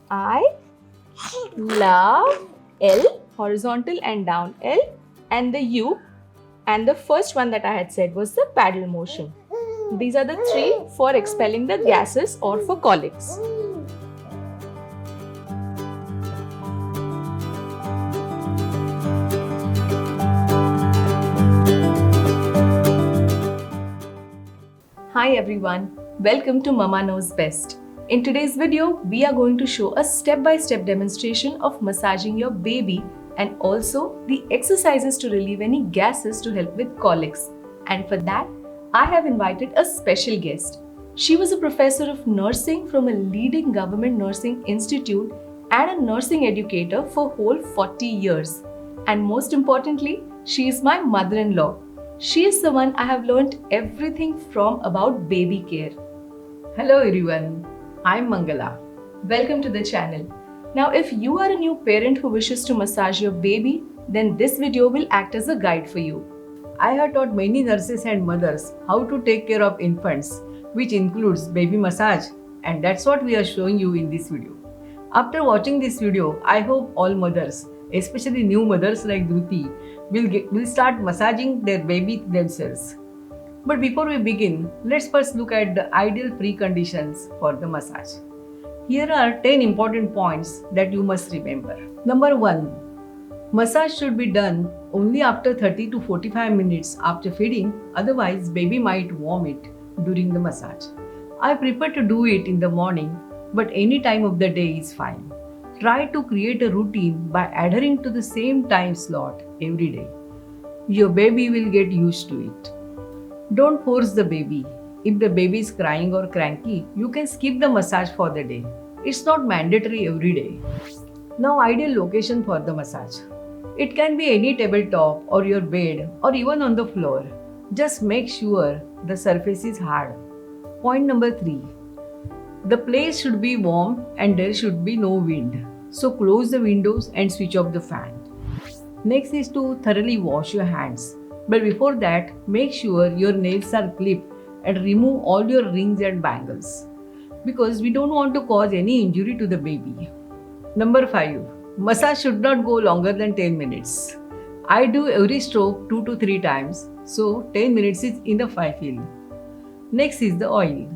I love L, horizontal and down L, and the U, and the first one that I had said was the paddle motion. These are the three for expelling the gases or for colics. Hi everyone, welcome to Mama Knows Best. In today's video, we are going to show a step-by-step demonstration of massaging your baby and also the exercises to relieve any gases to help with colics. And for that, I have invited a special guest. She was a professor of nursing from a leading government nursing institute and a nursing educator for whole 40 years. And most importantly, she is my mother-in-law. She is the one I have learned everything from about baby care. Hello everyone, I'm Mangala. Welcome to the channel. Now, if you are a new parent who wishes to massage your baby, then this video will act as a guide for you. I have taught many nurses and mothers how to take care of infants, which includes baby massage, and that's what we are showing you in this video. After watching this video, I hope all mothers, especially new mothers like Dhruti, will start massaging their baby themselves. But before we begin, let's first look at the ideal preconditions for the massage. Here are 10 important points that you must remember. Number 1. Massage should be done only after 30 to 45 minutes after feeding, otherwise baby might vomit during the massage. I prefer to do it in the morning, but any time of the day is fine. Try to create a routine by adhering to the same time slot every day. Your baby will get used to it. Don't force the baby. If the baby is crying or cranky, you can skip the massage for the day. It's not mandatory every day. Now, ideal location for the massage. It can be any tabletop or your bed or even on the floor. Just make sure the surface is hard. Point number 3. The place should be warm and there should be no wind. So close the windows and switch off the fan. Next is to thoroughly wash your hands. But before that, make sure your nails are clipped and remove all your rings and bangles, because we don't want to cause any injury to the baby. Number 5. Massage should not go longer than 10 minutes. I do every stroke 2 to 3 times, so 10 minutes is enough I feel. Next is the oil.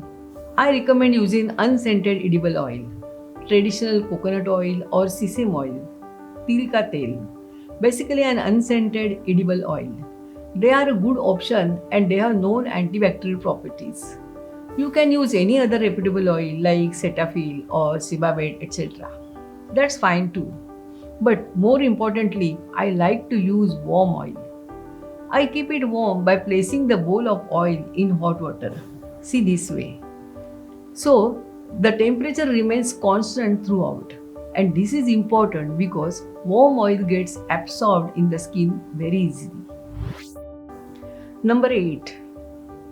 I recommend using unscented edible oil, traditional coconut oil or sesame oil, til ka tel. Basically an unscented edible oil. They are a good option and they have known antibacterial properties. You can use any other reputable oil like Cetaphil or Sebamed, etc. That's fine too. But more importantly, I like to use warm oil. I keep it warm by placing the bowl of oil in hot water. See this way. So, the temperature remains constant throughout. And this is important because warm oil gets absorbed in the skin very easily. Number 8.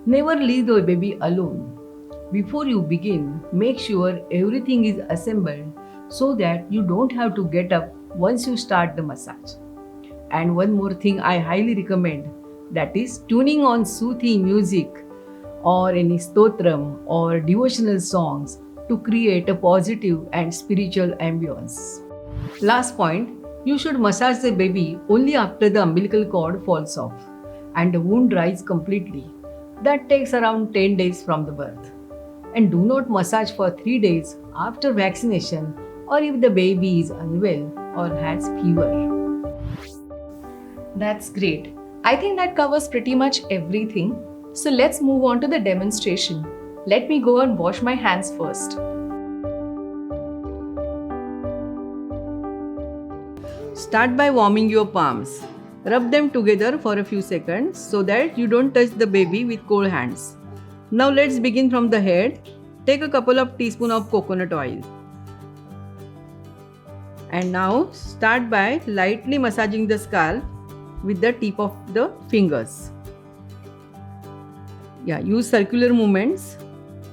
Never leave the baby alone. Before you begin, make sure everything is assembled so that you don't have to get up once you start the massage. And one more thing I highly recommend, that is tuning on soothing music or any stotram or devotional songs to create a positive and spiritual ambience. Last point, you should massage the baby only after the umbilical cord falls off and the wound dries completely. That takes around 10 days from the birth. And do not massage for 3 days after vaccination or if the baby is unwell or has fever. That's great. I think that covers pretty much everything. So let's move on to the demonstration. Let me go and wash my hands first. Start by warming your palms. Rub them together for a few seconds so that you don't touch the baby with cold hands. Now let's begin from the head. Take a couple of teaspoons of coconut oil. And now start by lightly massaging the scalp with the tip of the fingers. Use circular movements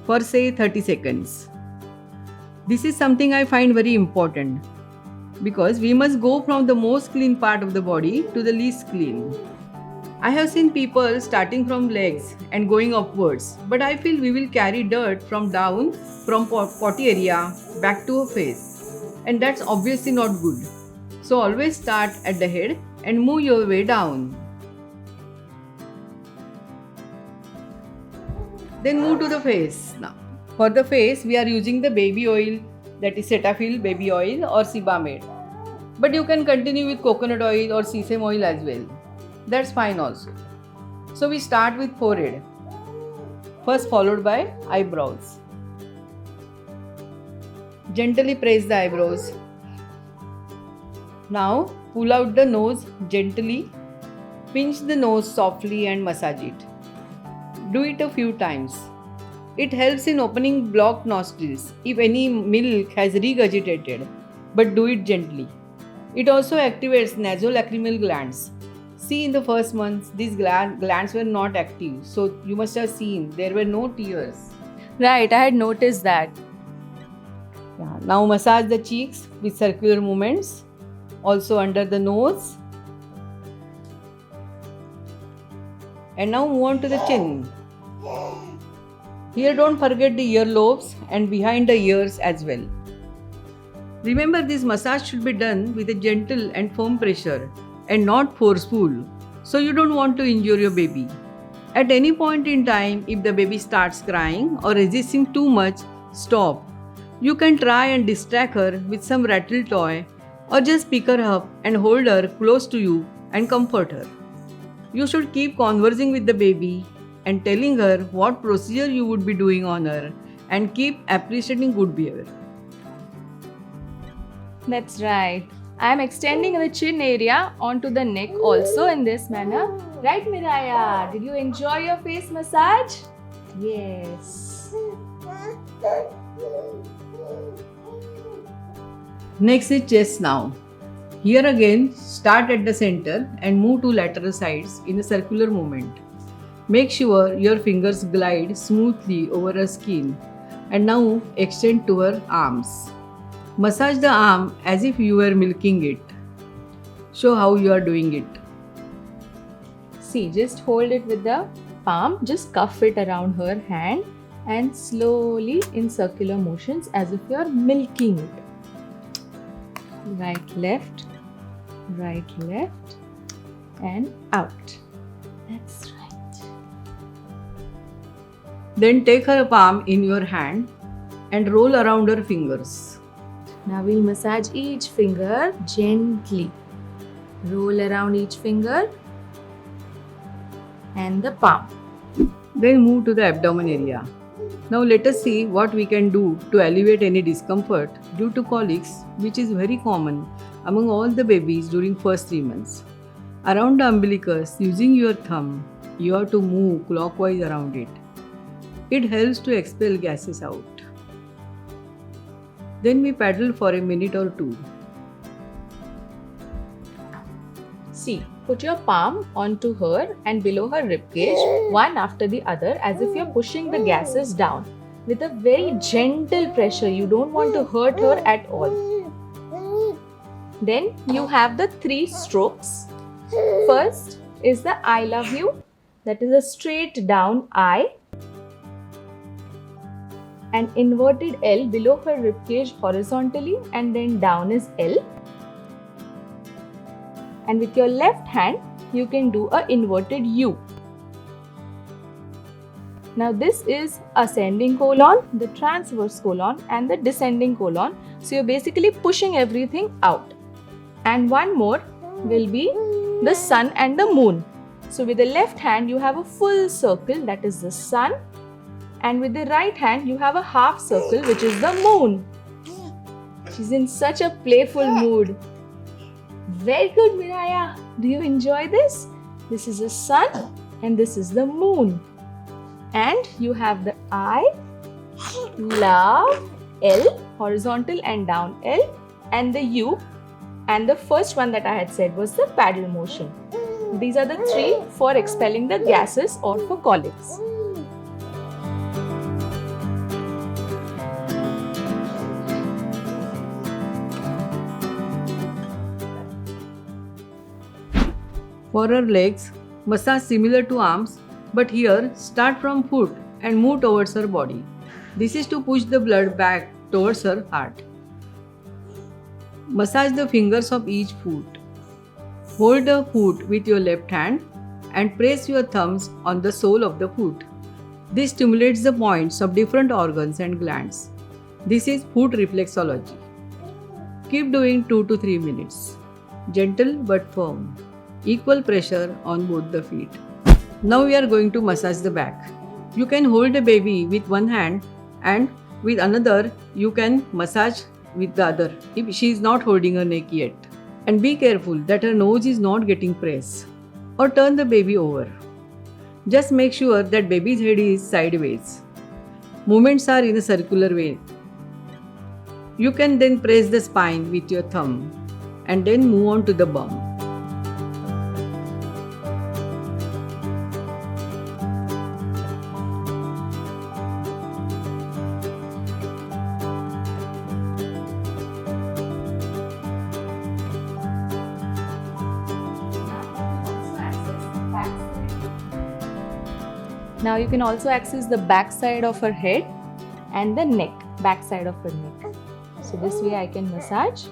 for say 30 seconds. This is something I find very important because we must go from the most clean part of the body to the least clean. I have seen people starting from legs and going upwards, but I feel we will carry dirt from down from potty area back to a face. and that's obviously not good. So always start at the head and move your way down. Then move to the face. Now, for the face, we are using the baby oil, that is Cetaphil baby oil or Sebamed. But you can continue with coconut oil or sesame oil as well. That's fine also. So we start with forehead, first followed by eyebrows. Gently press the eyebrows. Now pull out the nose gently, pinch the nose softly and massage it. Do it a few times. It helps in opening blocked nostrils if any milk has regurgitated, but do it gently. It also activates nasolacrimal glands. See, in the first months, these glands were not active, so you must have seen there were no tears. Right, I had noticed that. Yeah. Now massage the cheeks with circular movements, also under the nose. And now move on to the chin. Here don't forget the earlobes and behind the ears as well. Remember, this massage should be done with a gentle and firm pressure and not forceful, so you don't want to injure your baby. At any point in time, if the baby starts crying or resisting too much, stop. You can try and distract her with some rattle toy or just pick her up and hold her close to you and comfort her. You should keep conversing with the baby and telling her what procedure you would be doing on her and keep appreciating good behavior. That's right. I am extending the chin area onto the neck also in this manner. Right, Miraya? Did you enjoy your face massage? Yes. Next is chest now. Here again, start at the center and move to lateral sides in a circular movement. Make sure your fingers glide smoothly over her skin and now extend to her arms. Massage the arm as if you were milking it. Show how you are doing it. See, just hold it with the palm, just cuff it around her hand and slowly in circular motions as if you are milking it. Right, left, and out. That's right. Then take her palm in your hand and roll around her fingers. Now we'll massage each finger gently. Roll around each finger and the palm. Then move to the abdomen area. Now let us see what we can do to alleviate any discomfort due to colics, which is very common among all the babies during first 3 months. Around the umbilicus, using your thumb, you have to move clockwise around it. It helps to expel gases out. Then we paddle for a minute or two. See, put your palm onto her and below her ribcage, one after the other, as if you're pushing the gases down with a very gentle pressure. You don't want to hurt her at all. Then you have the 3 strokes. First is the I love you, that is a straight down I. An inverted L below her ribcage horizontally and then down is L. And with your left hand, you can do a inverted U. Now this is ascending colon, the transverse colon and the descending colon. So you're basically pushing everything out. And one more will be the sun and the moon. So with the left hand, you have a full circle, that is the sun. And with the right hand, you have a half circle, which is the moon. She's in such a playful mood. Very good, Miraya. Do you enjoy this? This is the sun and this is the moon. And you have the I, love, L, horizontal and down L, and the U. And the first one that I had said was the paddle motion. These are the 3 for expelling the gases or for colics. For her legs, massage similar to arms, but here start from foot and move towards her body. This is to push the blood back towards her heart. Massage the fingers of each foot. Hold the foot with your left hand and press your thumbs on the sole of the foot. This stimulates the points of different organs and glands. This is foot reflexology. Keep doing 2 to 3 minutes. Gentle but firm. Equal pressure on both the feet. Now we are going to massage the back. You can hold the baby with one hand and with another you can massage with the other if she is not holding her neck yet. And be careful that her nose is not getting pressed. Or turn the baby over. Just make sure that baby's head is sideways. Movements are in a circular way. You can then press the spine with your thumb and then move on to the bum. Now you can also access the back side of her head and the neck, back side of her neck. So this way I can massage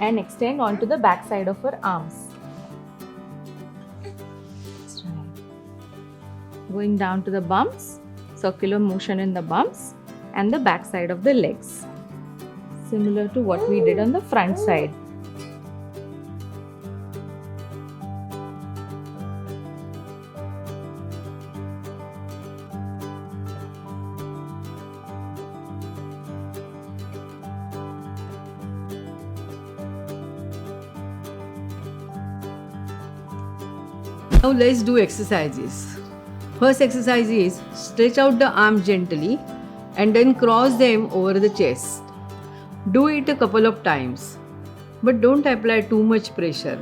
and extend onto the back side of her arms. That's right. Going down to the bumps, circular motion in the bumps and the back side of the legs. Similar to what we did on the front side. Now let's do exercises. First exercise is stretch out the arms gently and then cross them over the chest. Do it a couple of times, but don't apply too much pressure.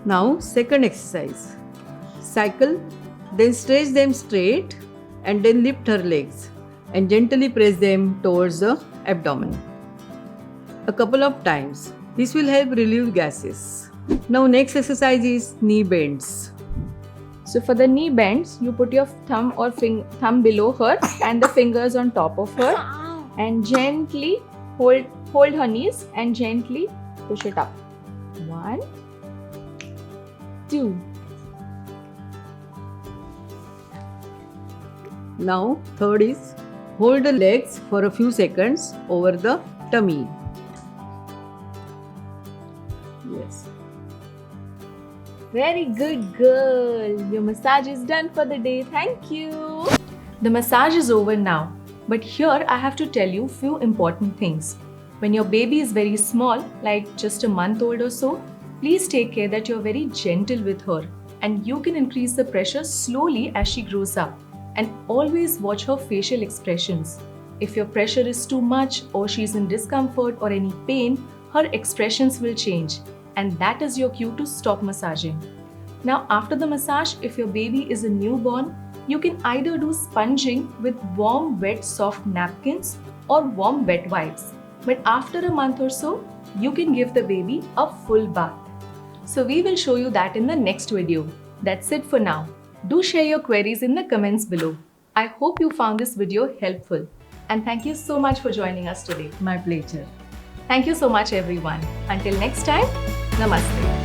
Now second exercise. Cycle, then stretch them straight and then lift her legs and gently press them towards the abdomen. A couple of times. This will help relieve gases. Now next exercise is knee bends. So for the knee bends, you put your thumb or thumb below her and the fingers on top of her and gently hold her knees and gently push it up. 1, 2. Now third is hold the legs for a few seconds over the tummy. Yes. Very good, girl. Your massage is done for the day. Thank you. The massage is over now. But here I have to tell you few important things. When your baby is very small, like just a month old or so, please take care that you're very gentle with her and you can increase the pressure slowly as she grows up. And always watch her facial expressions. If your pressure is too much or she's in discomfort or any pain, her expressions will change. And that is your cue to stop massaging. Now after the massage, if your baby is a newborn, you can either do sponging with warm, wet, soft napkins or warm, wet wipes. But after a month or so, you can give the baby a full bath. So we will show you that in the next video. That's it for now. Do share your queries in the comments below. I hope you found this video helpful. And thank you so much for joining us today. My pleasure. Thank you so much everyone. Until next time, Namaste.